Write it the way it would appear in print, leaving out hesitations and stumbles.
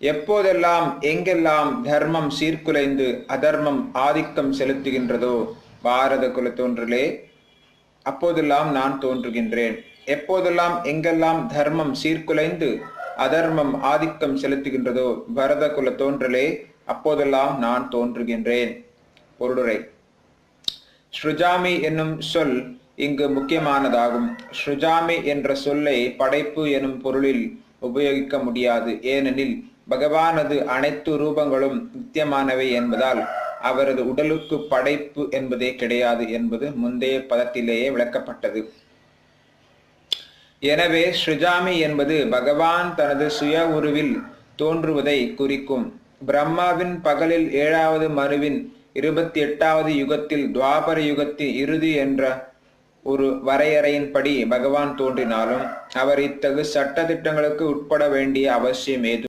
எப்போதெல்லாம் எங்கெல்லாம் தர்மம் சீர்குலைந்து அதர்மம் ஆதிக்கம் செலுத்துகின்றதோ பாரத குல தோன்றலே, அப்போதெல்லாம் நான் தோன்றுகின்றேன். எப்போதெல்லாம் எங்கெல்லாம் தர்மம் சீர்குலைந்து அதர்மம் ஆதிக்கம் செலுத்துகின்றதோ பரத குல தோன்றலே, அப்போதெல்லாம் நான் தோன்றுகின்றேன். பொருளுரை. ஸ்ருஜாமி என்னும் சொல் இங்கு முக்கியமானதாகும். ஸ்ருஜாமி என்ற சொல்லை படைப்பு எனும் பொருளில் உபயோகிக்க முடியாது. ஏனெனில் பகவானது அனைத்து ரூபங்களும் நித்தியமானவை என்பதால் அவரது உடலுக்கு படைப்பு என்பதே கிடையாது என்பது முந்தைய பதத்திலேயே விளக்கப்பட்டது. எனவே ஸ்ருஜாமி என்பது பகவான் தனது சுய உருவில் தோன்றுவதை குறிக்கும். பிரம்மாவின் பகலில் 7வது மனுவின் 28வது யுகத்தில் துவாபர யுகத்தின் இறுதி என்ற ஒரு வரையறையின்படி பகவான் தோன்றினாலும் அவர் இத்தகு சட்ட திட்டங்களுக்கு உட்பட வேண்டிய அவசியம் ஏதும்